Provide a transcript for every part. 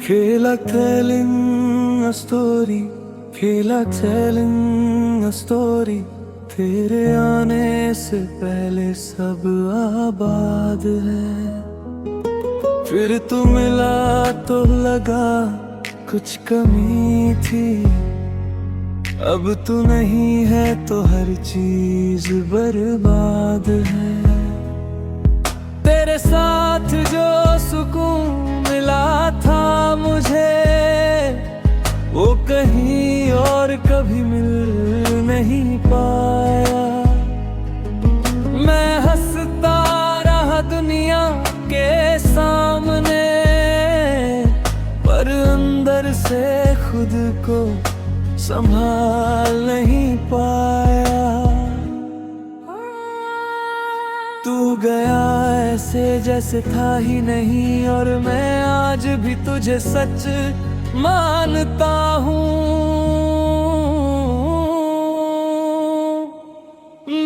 Feel like telling a story, feel like telling a story। तेरे आने से पहले सब आबाद है। फिर तू मिला तो लगा कुछ कमी थी। अब तू नहीं है तो हर चीज बर्बाद है। तेरे साथ जो सुकून मिला था मुझे, वो कहीं और कभी मिल नहीं पाया। मैं हंसता रहा दुनिया के सामने, पर अंदर से खुद को संभाल नहीं पाया। तू गया ऐसे जैसे था ही नहीं, और मैं आज भी तुझे सच मानता हूँ।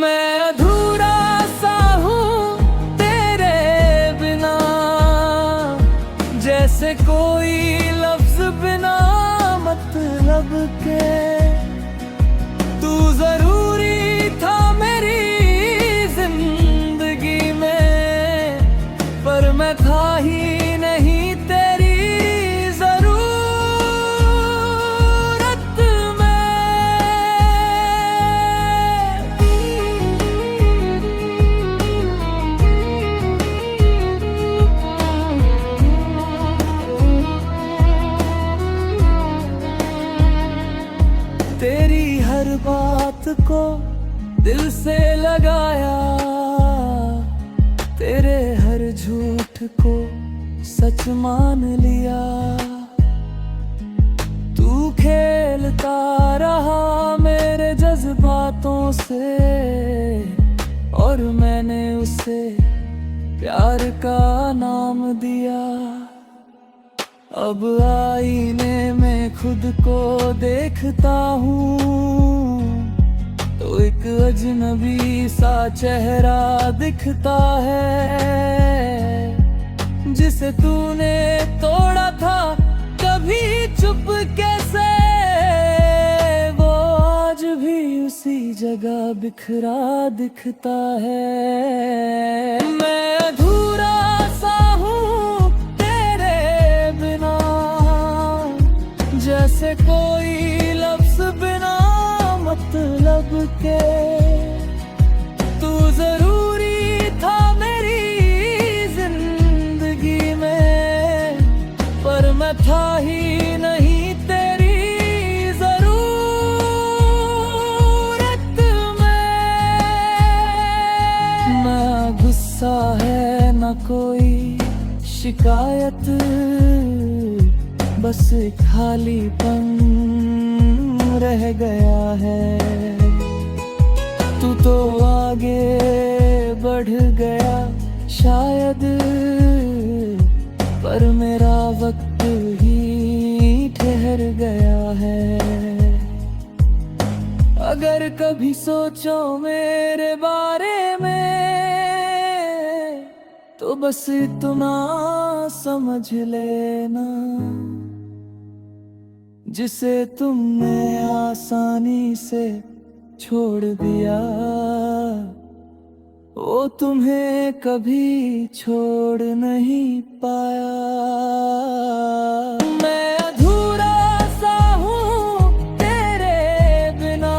मैं अधूरा सा हूँ तेरे बिना, जैसे कोई लफ्ज बिना मतलब के। तू जरूरी था मेरी जिंदगी में, पर मैं था ही नहीं तेरी जरूरत में। तेरी हर बात को दिल से लगाया, तेरे हर झूठ को सच मान लिया। तू खेलता रहा मेरे जज्बातों से, और मैंने उसे प्यार का नाम दिया। अब आईने में खुद को देखता हूँ, तो एक अजनबी सा चेहरा दिखता है, जिसे तूने तोड़ा था कभी चुपके से। वो आज भी उसी जगह बिखरा दिखता है। मैं अधूरा सा हूँ तेरे बिना, जैसे कोई लफ्ज बिना मतलब के। तू जरूरी था मेरी जिंदगी में, पर मैं था ही नहीं तेरी जरूरत में। ना गुस्सा है ना कोई शिकायत, बस खालीपन रह गया है। तू तो आगे बढ़ गया शायद, पर मेरा वक्त ही ठहर गया है। अगर कभी सोचो मेरे बारे में, तो बस इतना समझ लेना, जिसे तुमने आसानी से छोड़ दिया, वो तुम्हें कभी छोड़ नहीं पाया। मैं अधूरा सा हूँ तेरे बिना,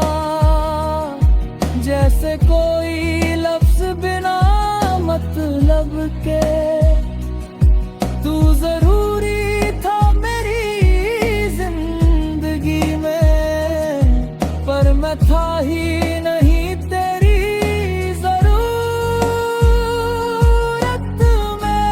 जैसे कोई लफ्ज बिना मतलब के। तू जरूरी था मैं था ही नहीं तेरी जरूरत में।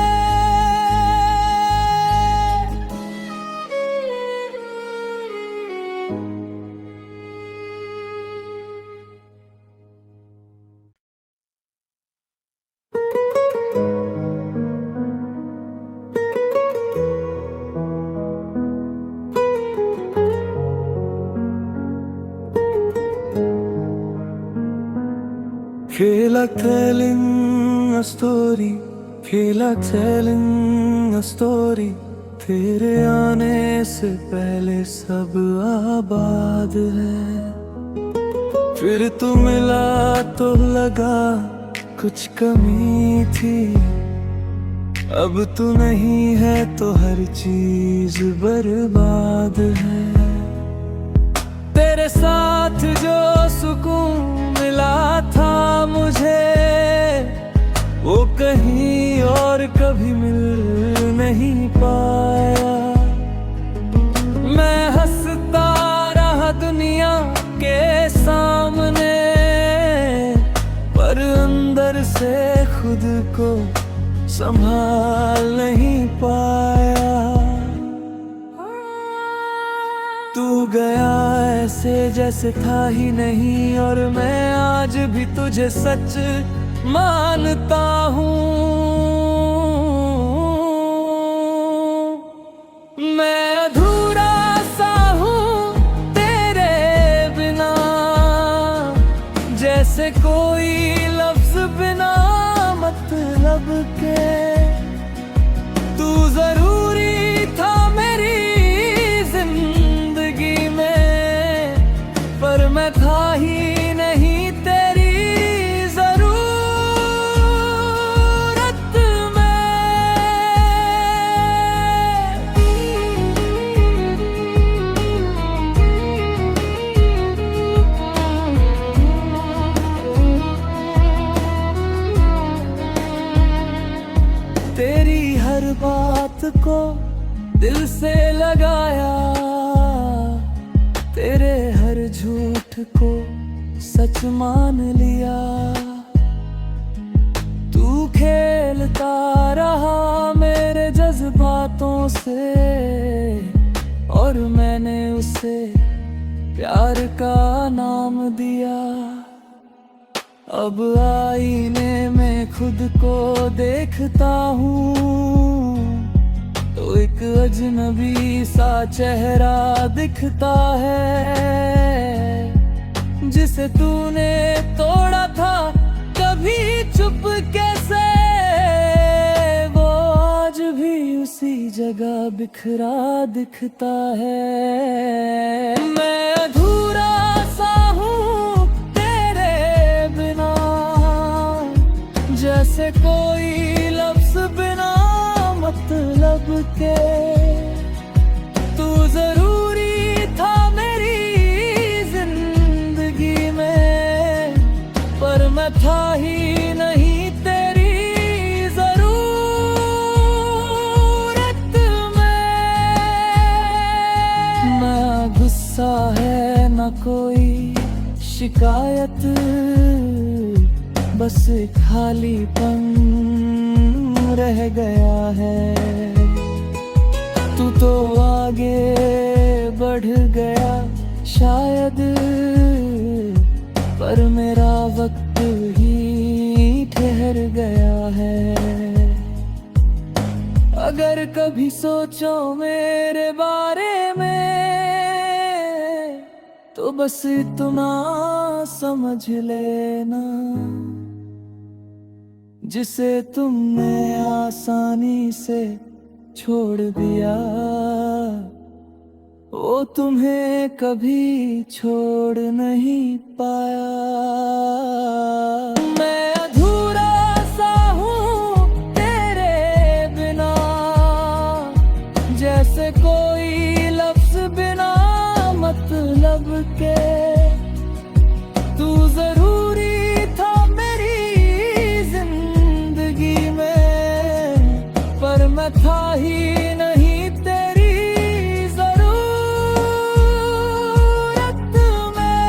Feel like telling a story, feel like telling a story। तेरे आने से पहले सब आबाद है। फिर तू मिला तो लगा कुछ कमी थी, अब तू नहीं है तो हर चीज बर्बाद है। तेरे साथ जो सुकून मिला था मुझे, वो कहीं और कभी मिल नहीं पाया। मैं हंसता रहा दुनिया के सामने, पर अंदर से खुद को संभाल नहीं पाया। तू गया ऐसे जैसे था ही नहीं, और मैं आज भी तुझे सच मानता हूँ। मैं अधूरा सा हूँ तेरे बिना, जैसे कोई लफ्ज बिना मतलब के। तू जरूरी था मेरी जिंदगी में, पर मैं था ही नहीं तेरी तेरी हर बात को दिल से लगाया, तेरे हर झूठ को सच मान लिया। तू खेलता रहा मेरे जज्बातों से, और मैंने उसे प्यार का नाम दिया। अब आईने में खुद को देखता हूँ, तो एक अजनबी सा चेहरा दिखता है, जिसे तूने तोड़ा था कभी चुपके से। वो आज भी उसी जगह बिखरा दिखता है। मैं अधूरा सा हूँ तेरे बिना, जैसे कोई लफ्ज बिना मतलब के। तू जरूरी था मेरी जिंदगी में, पर मैं था ही नहीं तेरी जरूरत में। ना गुस्सा है ना कोई शिकायत, बस खालीपन रह गया है। तू तो आगे बढ़ गया शायद, पर मेरा वक्त ही ठहर गया है। अगर कभी सोचो मेरे बारे में, तो बस इतना समझ लेना, जिसे तुमने आसानी से छोड़ दिया, वो तुम्हें कभी छोड़ नहीं पाया। मैं अधूरा सा हूँ तेरे बिना, जैसे कोई लफ्ज बिना मतलब के। तू जरूरी था मेरी जिंदगी में, पर मैं था ही नहीं तेरी जरूरत में।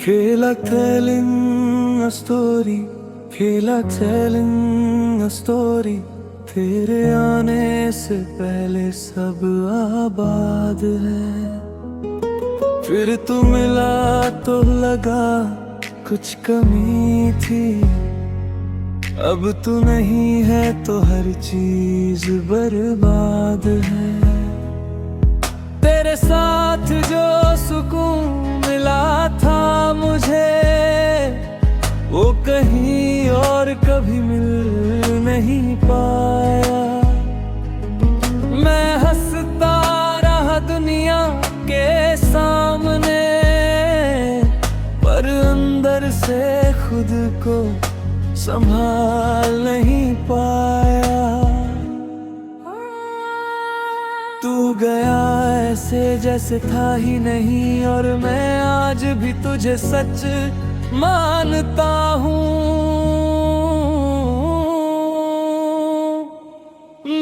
Feel like telling a story, feel like telling a story। तेरे आने से पहले सब आबाद है। फिर तू मिला तो लगा कुछ कमी थी। अब तू नहीं है तो हर चीज बर्बाद है। तेरे साथ जो सुकून मिला था मुझे, वो कहीं और कभी मिल नहीं पाया। मैं हंसता रहा दुनिया के सामने, पर अंदर से खुद को संभाल नहीं पाया। तू गया ऐसे जैसे था ही नहीं, और मैं आज भी तुझे सच मानता हूँ।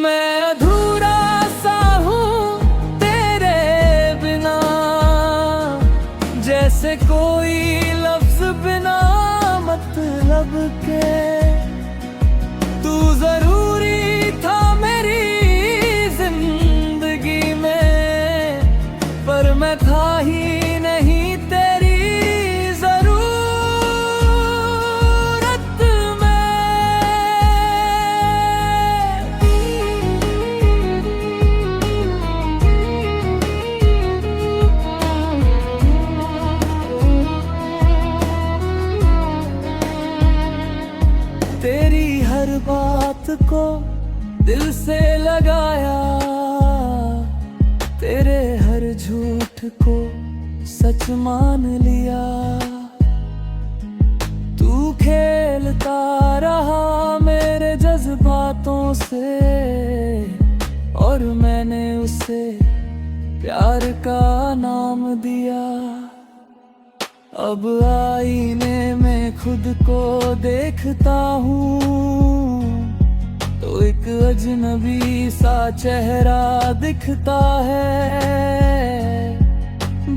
मैं अधूरा सा हूँ तेरे बिना, जैसे कोई लफ्ज बिना मतलब के। तू जरूरी था मेरी जिंदगी में, पर मैं था ही नहीं तेरी जरूरत में। तेरी हर बात को दिल से लगाया, तेरे हर झूठ को सच मान लिया। तू खेलता रहा मेरे जज्बातों से, और मैंने उसे प्यार का नाम दिया। अब आईने में खुद को देखता हूँ, तो एक अजनबी सा चेहरा दिखता है,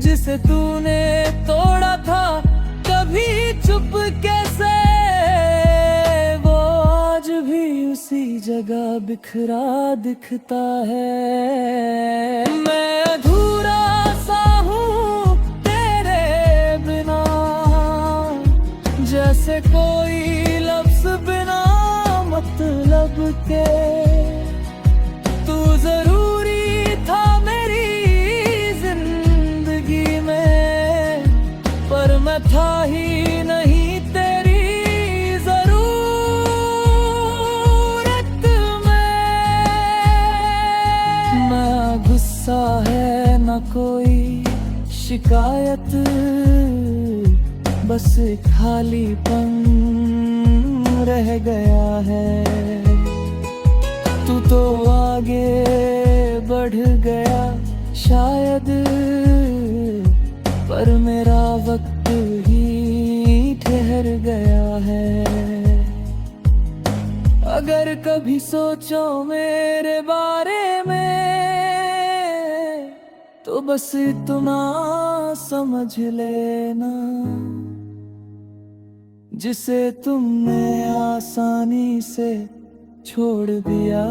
जिसे तूने तोड़ा था कभी चुपके से। वो आज भी उसी जगह बिखरा दिखता है। मैं अधूरा सा हूँ तेरे बिना, जैसे कोई लफ्ज बिना मतलब के। तू जरूरी था मेरी जिंदगी में, पर मैं था ही नहीं तेरी जरूरत में। ना गुस्सा है ना कोई शिकायत, बस खालीपन रह गया है। तू तो आगे बढ़ गया शायद, पर मेरा वक्त ही ठहर गया है। अगर कभी सोचो मेरे बारे में, तो बस इतना समझ लेना, जिसे तुमने आसानी से छोड़ दिया,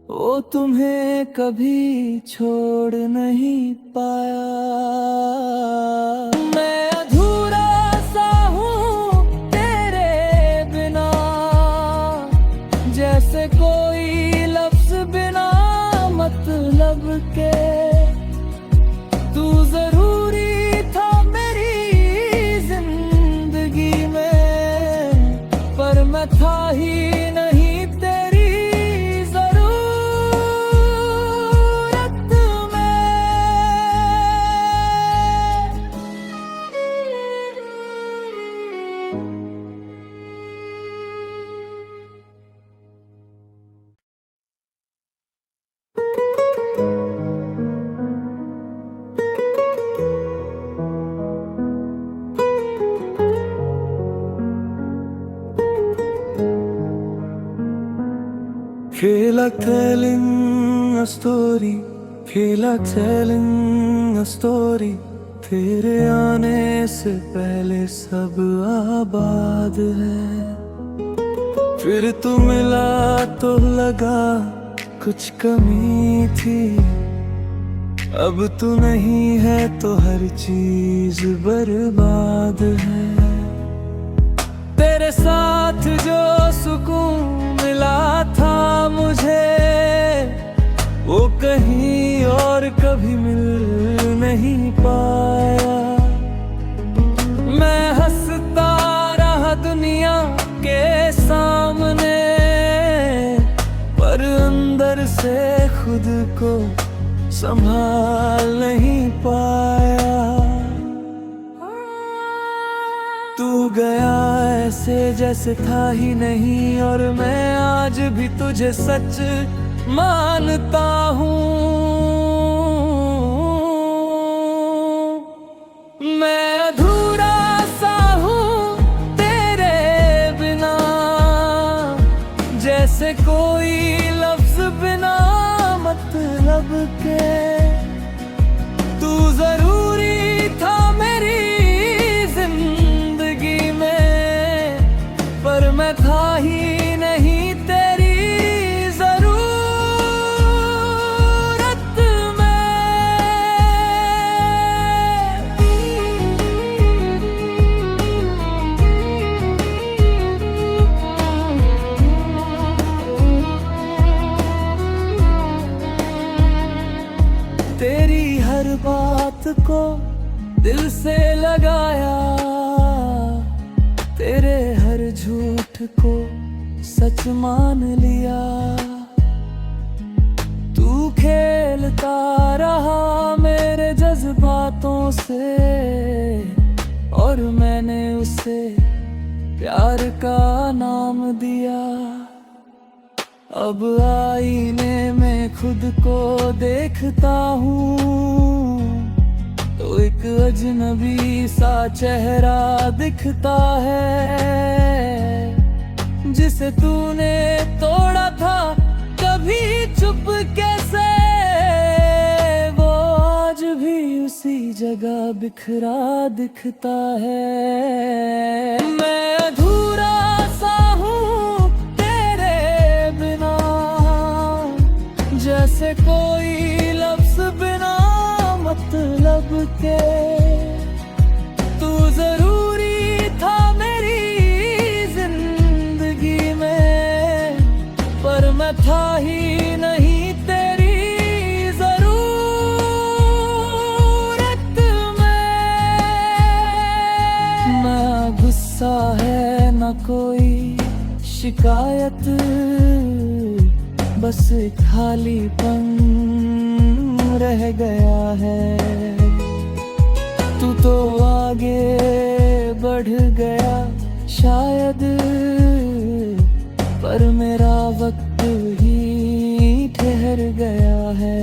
वो तुम्हें कभी छोड़ नहीं पाया। मैं अधूरा सा हूँ तेरे बिना, जैसे कोई लफ्ज बिना मतलब के। तू जरूरी था मेरी जिंदगी में, पर मैं था ही नहीं तेरी जरूरत में। Feel like telling a story, feel like telling a story। तेरे आने से पहले सब आबाद है। फिर तू मिला तो लगा कुछ कमी थी। अब तू नहीं है तो हर चीज बर्बाद है। तेरे साथ जो सुकून मिला था मुझे, वो कहीं और कभी मिल नहीं पाया। मैं हंसता रहा दुनिया के सामने, पर अंदर से खुद को संभाल नहीं पाया। तू गया ऐसे जैसे था ही नहीं, और मैं आज भी तुझे सच मानता हूँ। मैं अधूरा सा हूँ तेरे बिना, जैसे कोई लफ्ज बिना मतलब के। तू जरूरी था मेरी जिंदगी में, पर मैं था ही नहीं तेरी जरूरत में। तेरी हर बात को दिल से लगाया, तेरे हर झूठ को सच मान लिया। तू खेलता रहा मेरे जज्बातों से, और मैंने उसे प्यार का नाम दिया। अब आईने में खुद को देखता हूँ, तो एक अजनबी सा चेहरा दिखता है, जिसे तूने तोड़ा था कभी चुपके से। वो आज भी उसी जगह बिखरा दिखता है। मैं अधूरा सा हूँ तेरे बिना, जैसे कोई लफ्ज बिना मतलब के। तू जरूरी था मेरी जिंदगी में, पर मैं था ही नहीं तेरी जरूरत में। ना गुस्सा है ना कोई शिकायत, बस खालीपन रह गया है। तू तो आगे बढ़ गया शायद, पर मेरा वक्त ही ठहर गया है।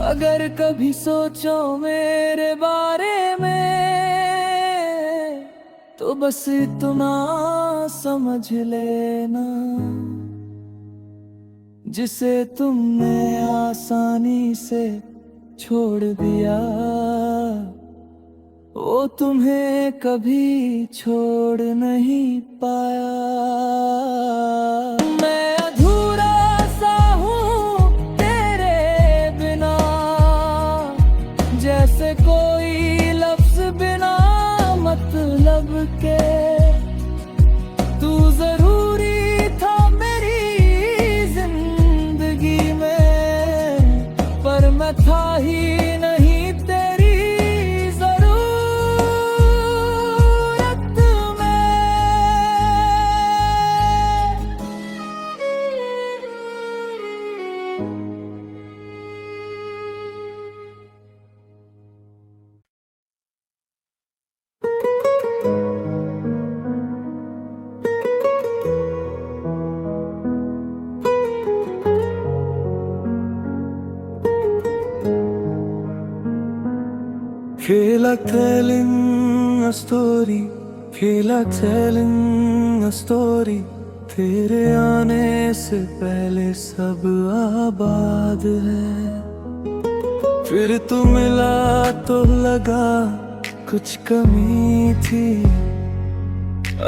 अगर कभी सोचो मेरे बारे में, तो बस इतना समझ लेना, जिसे तुमने आसानी से छोड़ दिया, वो तुम्हें कभी छोड़ नहीं पाया। मैं अधूरा सा हूँ तेरे बिना, जैसे कोई लफ्ज बिना मतलब के। तू जरूरी था मेरी जिंदगी में, पर मैं था ही नहीं तेरी जरूरत में। Feel like telling a story, feel like telling a story। तेरे आने से पहले सब आबाद है, फिर तू मिला तो लगा कुछ कमी थी।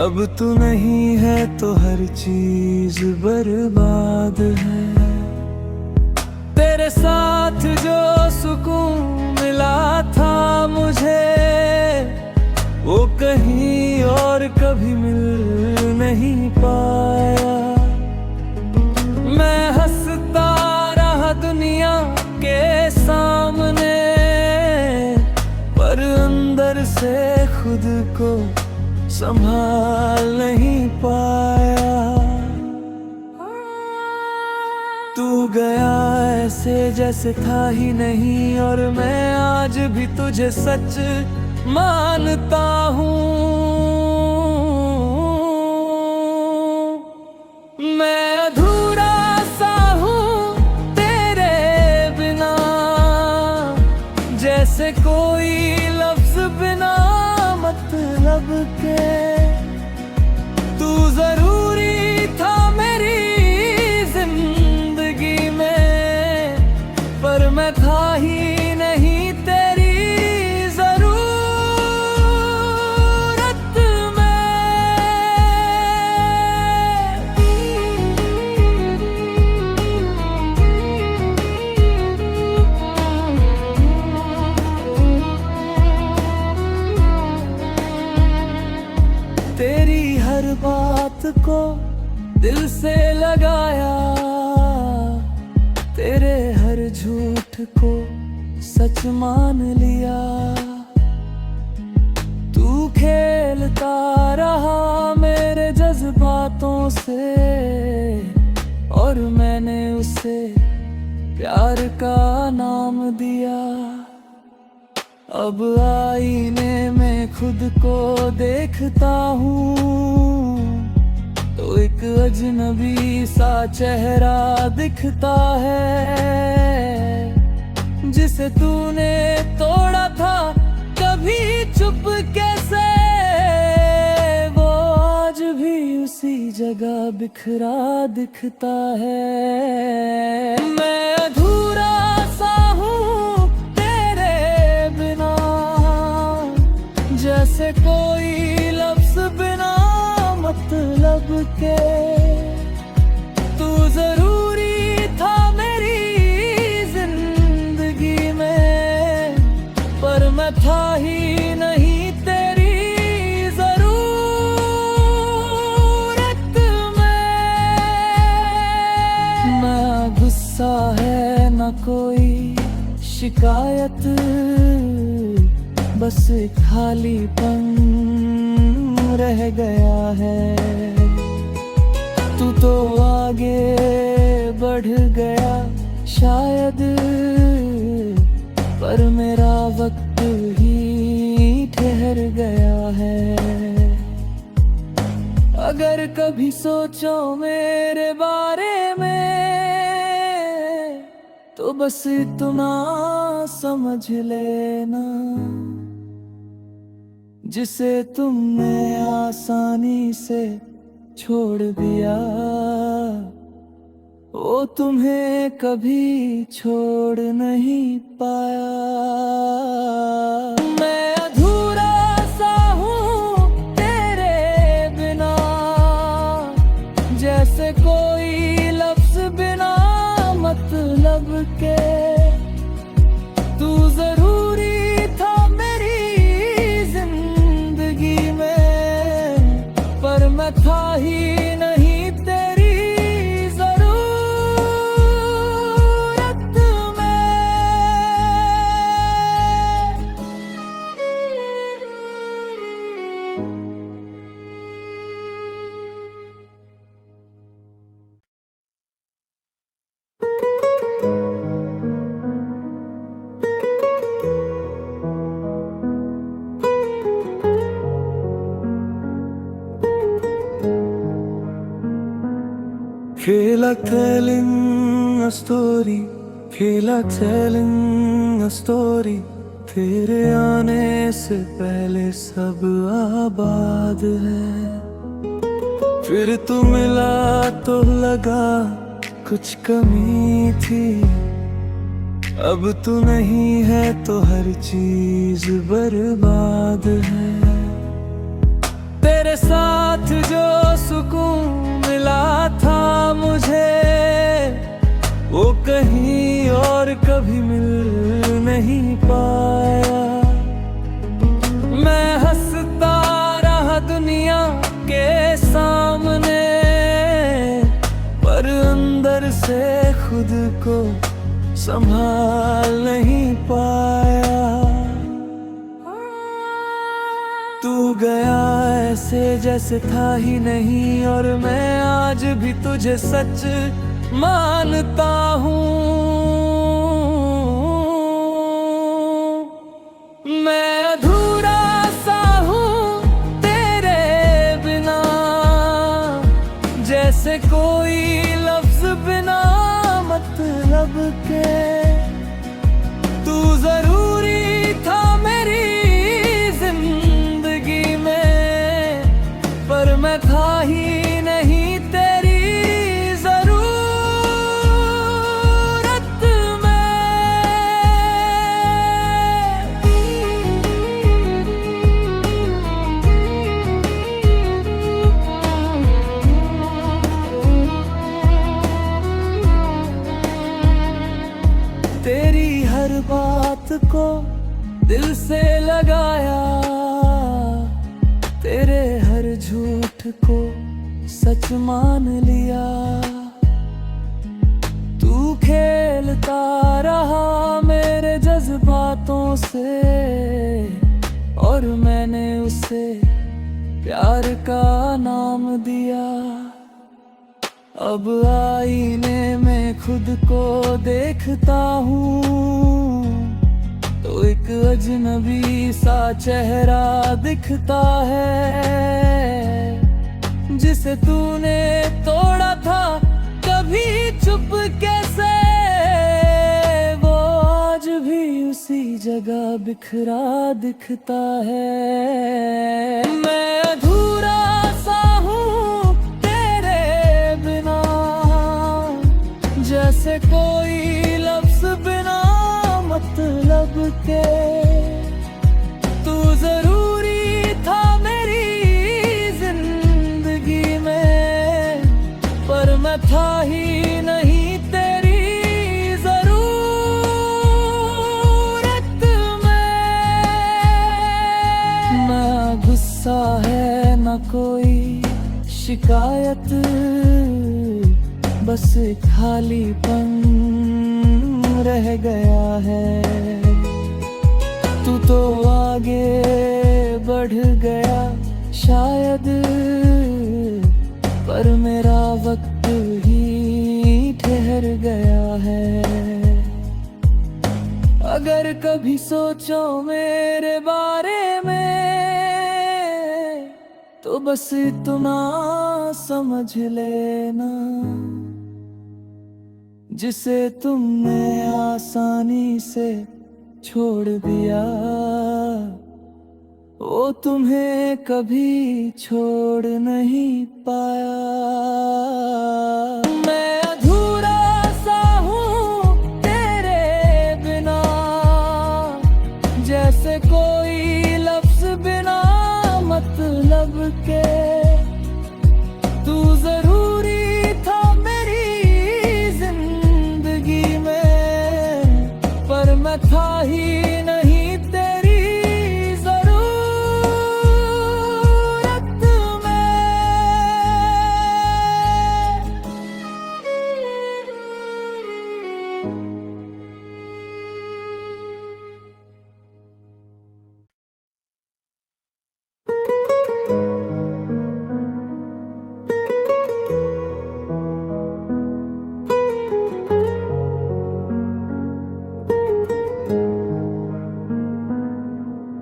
अब तू नहीं है तो हर चीज बर्बाद है। तेरे साथ जो सुकून मिला था मुझे, वो कहीं और कभी मिल नहीं पाया। मैं हंसता रहा दुनिया के सामने, पर अंदर से खुद को संभाल नहीं पाया। तू गया ऐसे जैसे था ही नहीं, और मैं आज भी तुझे सच मानता हूँ। मैं अधूरा सा हूँ तेरे बिना, जैसे कोई लफ्ज बिना मतलब के। तू जरूरी था मेरी जिंदगी में, पर मैं था ही नहीं तेरी तेरी हर बात को दिल से लगाया, तेरे हर झूठ को सच मान लिया। तू खेलता रहा मेरे जज्बातों से, और मैंने उसे प्यार का नाम दिया। अब आईने में खुद को देखता हूँ, तो एक अजनबी सा चेहरा दिखता है, जिसे तूने तोड़ा था कभी चुपके से। वो आज भी उसी जगह बिखरा दिखता है। मैं अधूरा सा हूँ तेरे बिना, जैसे कोई लफ्ज बिना मतलब के। तू जरूरी था मेरी जिंदगी में, पर मैं था ही नहीं तेरी जरूरत में। ना गुस्सा है ना कोई शिकायत, बस खालीपन रह गया है। तू तो आगे बढ़ गया शायद, पर मेरा वक्त ही ठहर गया है। अगर कभी सोचो मेरे बारे में, तो बस इतना समझ लेना, जिसे तुमने आसानी से छोड़ दिया, वो तुम्हें कभी छोड़ नहीं पाया। मैं अधूरा सा हूँ तेरे बिना, जैसे कोई लफ्ज बिना मतलब के। तू जरूरी था मेरी जिंदगी में, पर मैं था ही नहीं तेरी जरूरत में। Feel like telling a story, feel like telling a story। तेरे आने से पहले सब आबाद है, फिर तू मिला तो लगा कुछ कमी थी। अब तू नहीं है तो हर चीज बर्बाद है। तेरे साथ जो सुकून मिला था मुझे, वो कहीं और कभी मिल नहीं पाया। मैं हंसता रहा दुनिया के सामने, पर अंदर से खुद को संभाल नहीं पाया। तू गया ऐसे जैसे था ही नहीं, और मैं आज भी तुझे सच मानता हूँ। मैं अधूरा सा हूँ तेरे बिना, जैसे कोई लफ्ज बिना मतलब के। तू जरूरी था मेरी जिंदगी में, पर मैं था ही नहीं तेरी जरूरत में। तेरी हर बात को दिल से लगाया, तेरे हर झूठ को सच मान लिया। तू खेलता रहा मेरे जज्बातों से, और मैंने उसे प्यार का नाम दिया। अब आईने में खुद को देखता हूँ, तो एक अजनबी सा चेहरा दिखता है, जिसे तूने तोड़ा था कभी चुपके से। वो आज भी उसी जगह बिखरा दिखता है। मैं अधूरा सा हूँ तेरे बिना, जैसे कोई लफ्ज बिना मतलब के। तू जरूरी था मेरी जिंदगी में, पर मैं था ही नहीं तेरी जरूरत में। ना गुस्सा है ना कोई शिकायत, बस खालीपन रह गया है। तू तो आगे बढ़ गया शायद, पर मेरा वक्त ही ठहर गया है। अगर कभी सोचो मेरे बारे में, तो बस इतना समझ लेना, जिसे तुमने आसानी से छोड़ दिया, वो तुम्हें कभी छोड़ नहीं पाया। मैं अधूरा सा हूँ तेरे बिना, जैसे कोई लफ्ज बिना मतलब के। तू जरूरी था मेरी जिंदगी में, पर मैं था ही नहीं तेरी जरूरत में।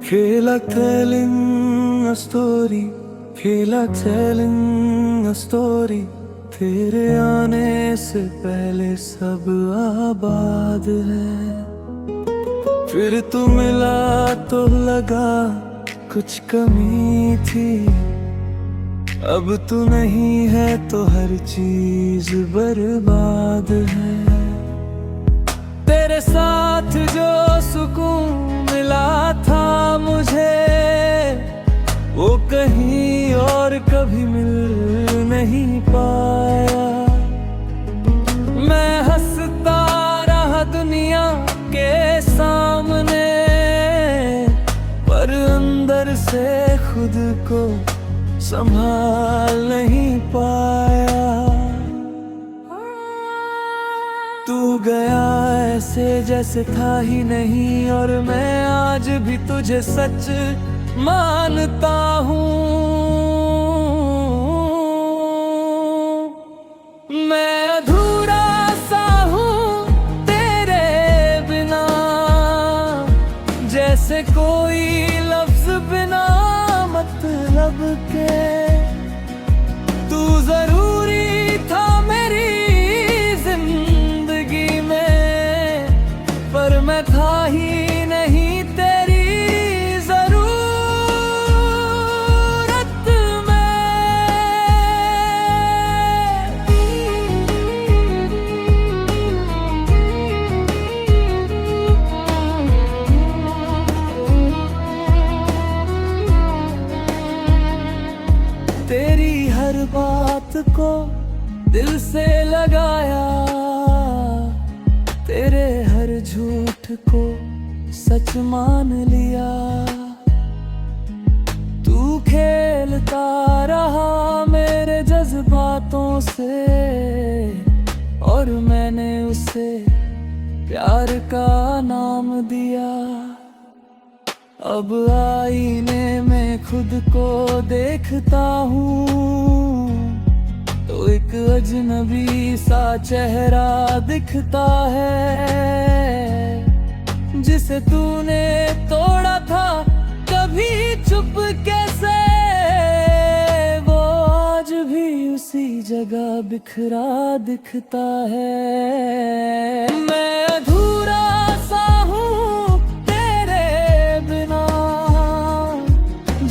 Feel like telling a story, feel like telling a story। तेरे आने से पहले सब आबाद है, फिर तू मिला तो लगा कुछ कमी थी। अब तू नहीं है तो हर चीज बर्बाद है। तेरे साथ जो सुकून मिला था मुझे, वो कहीं और कभी मिल नहीं पाया। मैं हंसता रहा दुनिया अंदर से खुद को संभाल नहीं पाया। तू गया ऐसे जैसे था ही नहीं, और मैं आज भी तुझे सच मानता हूँ। मैं अधूरा सा हूँ तेरे बिना, जैसे कोई लफ्ज बिना मतलब के। तू जरूरी था मेरी जिंदगी में, पर मैं था ही नहीं तेरी जरूरत में। तेरी हर बात को दिल से लगाया, तेरे हर झूठ को सच मान लिया। तू खेलता रहा मेरे जज्बातों से, और मैंने उसे प्यार का नाम दिया। अब आईने में खुद को देखता हूँ, तो एक अजनबी सा चेहरा दिखता है, जिसे तूने तोड़ा था कभी चुपके से। वो आज भी उसी जगह बिखरा दिखता है। मैं अधूरा सा हूँ तेरे बिना,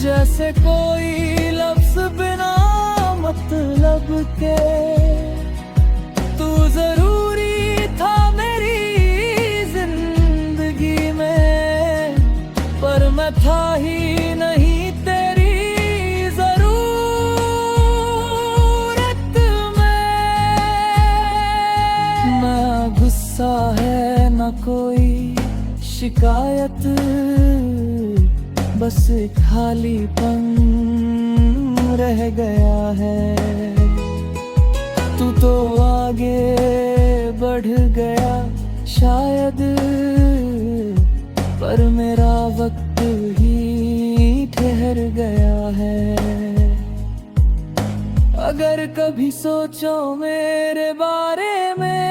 जैसे कोई लफ्ज बिना मतलब के। तू जरूरी था मेरी जिंदगी में, पर मैं था ही नहीं तेरी जरूरत में। ना गुस्सा है ना कोई शिकायत, बस खालीपन रह गया है। तू तो आगे बढ़ गया शायद, पर मेरा वक्त ही ठहर गया है। अगर कभी सोचो मेरे बारे में,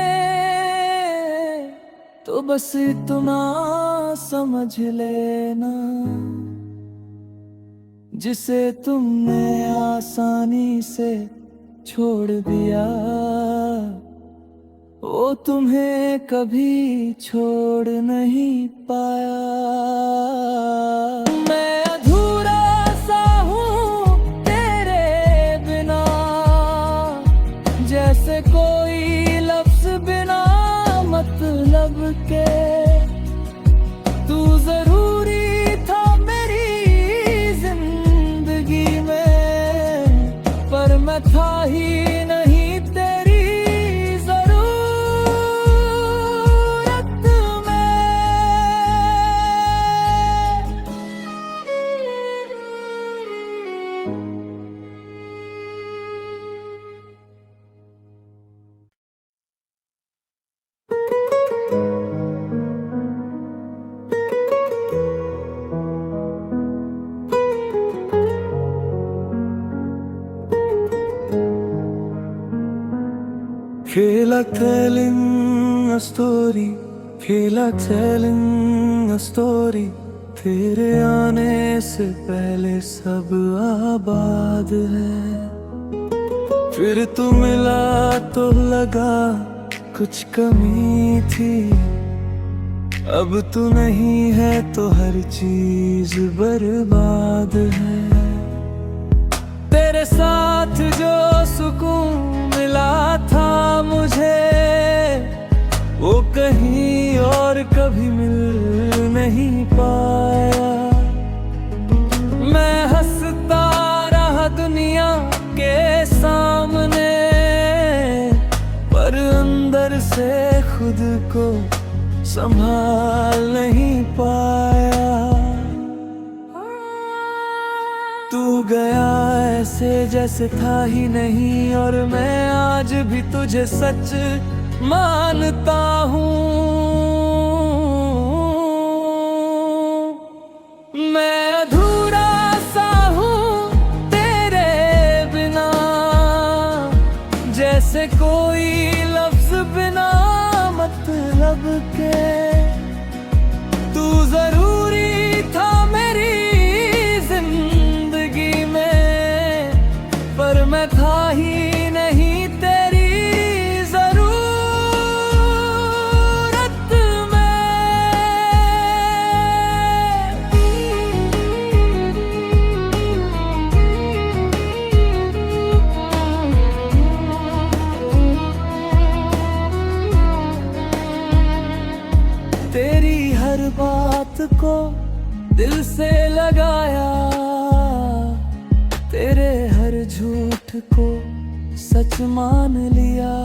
तो बस इतना समझ लेना, जिसे तुमने आसानी से छोड़ दिया, वो तुम्हें कभी छोड़ नहीं पाया। मैं अधूरा सा हूँ तेरे बिना, जैसे कोई लफ्ज बिना मतलब के। तू जरूरी था मेरी जिंदगी में, पर मैं था ही नहीं तेरी जरूरत में। Feel like telling a story, feel like telling a story। तेरे आने से पहले सब आबाद है, फिर तू मिला तो लगा कुछ कमी थी। अब तू नहीं है तो हर चीज बर्बाद है। तेरे साथ जो सुकून मिला था मुझे, वो कहीं और कभी मिल नहीं पाया। मैं हंसता रहा दुनिया के सामने, पर अंदर से खुद को संभाल नहीं पाया। गया ऐसे जैसे था ही नहीं, और मैं आज भी तुझे सच मानता हूँ। मैं अधूरा सा हूँ तेरे बिना, जैसे कोई लफ्ज बिना मतलब के। तू जरूरी था मेरी जिंदगी में, पर मैं था ही नहीं तेरी जरूरत में। तेरी हर बात को दिल से लगाया, तेरे हर झूठ को सच मान लिया।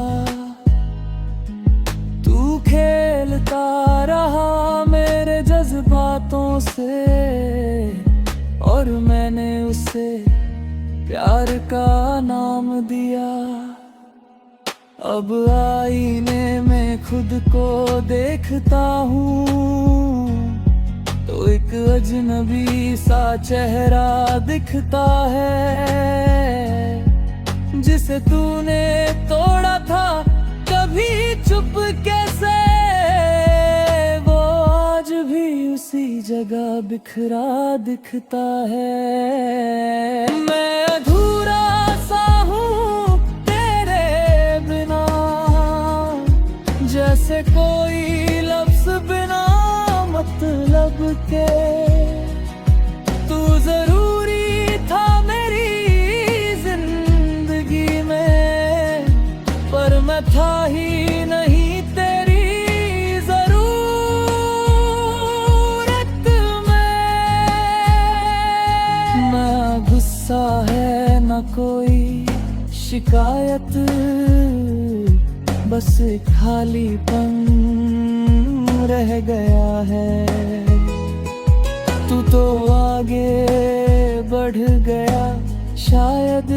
तू खेलता रहा मेरे जज्बातों से, और मैंने उसे प्यार का नाम दिया। अब आईने में खुद को देखता हूँ, तो एक अजनबी सा चेहरा दिखता है, जिसे तूने तोड़ा था कभी चुपके से। वो आज भी उसी जगह बिखरा दिखता है। मैं अधूरा सा हूँ तेरे बिना, जैसे कोई लफ्ज बिना मतलब के। तू जरूरी था मेरी जिंदगी में, पर मैं था ही नहीं तेरी जरूरत में। ना गुस्सा है ना कोई शिकायत, बस खालीपन रह गया है। तू तो आगे बढ़ गया शायद,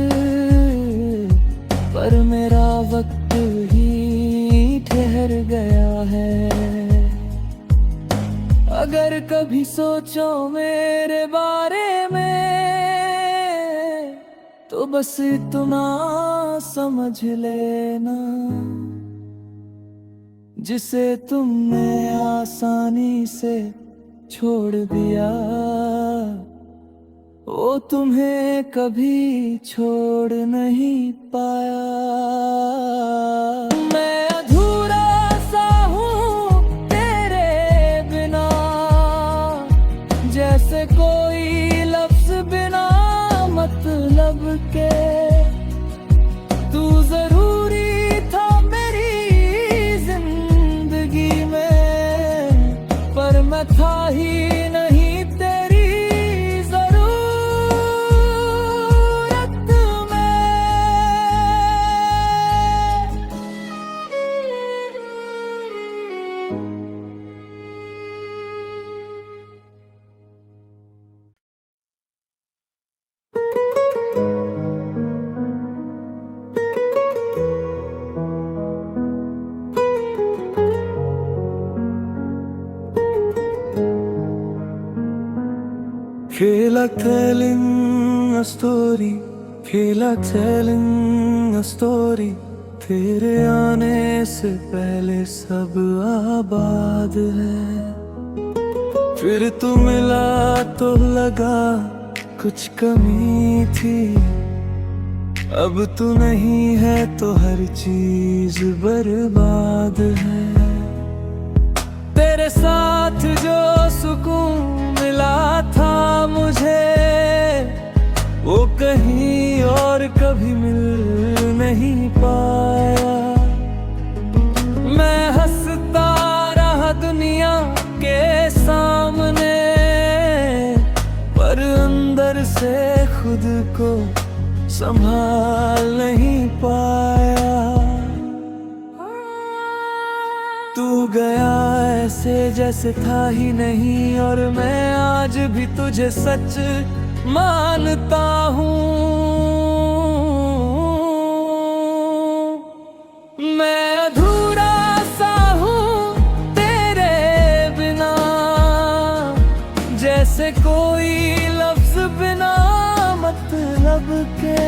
पर मेरा वक्त ही ठहर गया है। अगर कभी सोचो मेरे बारे में, तो बस इतना समझ लेना, जिसे तुमने आसानी से छोड़ दिया, वो तुम्हें कभी छोड़ नहीं पाया। मैं अधूरा सा हूँ तेरे बिना, जैसे कोई लफ्ज बिना मतलब के। तू जरूरी था मेरी जिंदगी में, पर मैं था ही नहीं तेरी जरूरत में। Feel like telling a story, feel like telling a story। तेरे आने से पहले सब आबाद है, फिर तू मिला तो लगा कुछ कमी थी। अब तू नहीं है तो हर चीज बर्बाद है। तेरे साथ जो सुकून मिला था मुझे, वो कहीं और कभी मिल नहीं पाया। मैं हंसता रहा दुनिया के सामने, पर अंदर से खुद को संभाल नहीं पाया। तू गया ऐसे जैसे था ही नहीं, और मैं आज भी तुझे सच मानता हूँ। मैं अधूरा सा हूँ तेरे बिना, जैसे कोई लफ्ज बिना मतलब के।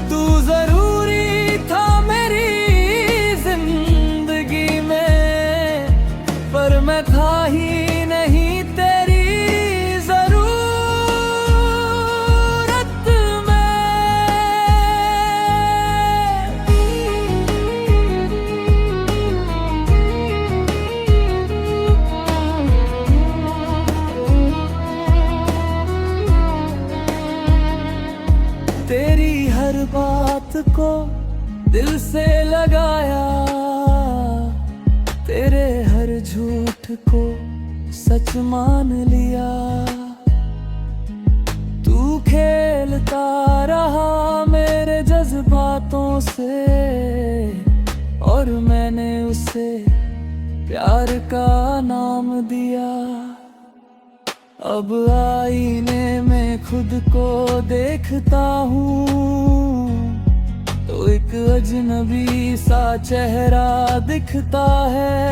तू जरूरी था मेरी जिंदगी में, पर मैं था ही नहीं तेरी जरूरत में। तेरी हर बात को दिल से लगाया, तेरे हर झूठ को सच मान लिया। तू खेलता रहा मेरे जज्बातों से, और मैंने उसे प्यार का नाम दिया। अब आईने में खुद को देखता हूँ, तो एक अजनबी सा चेहरा दिखता है।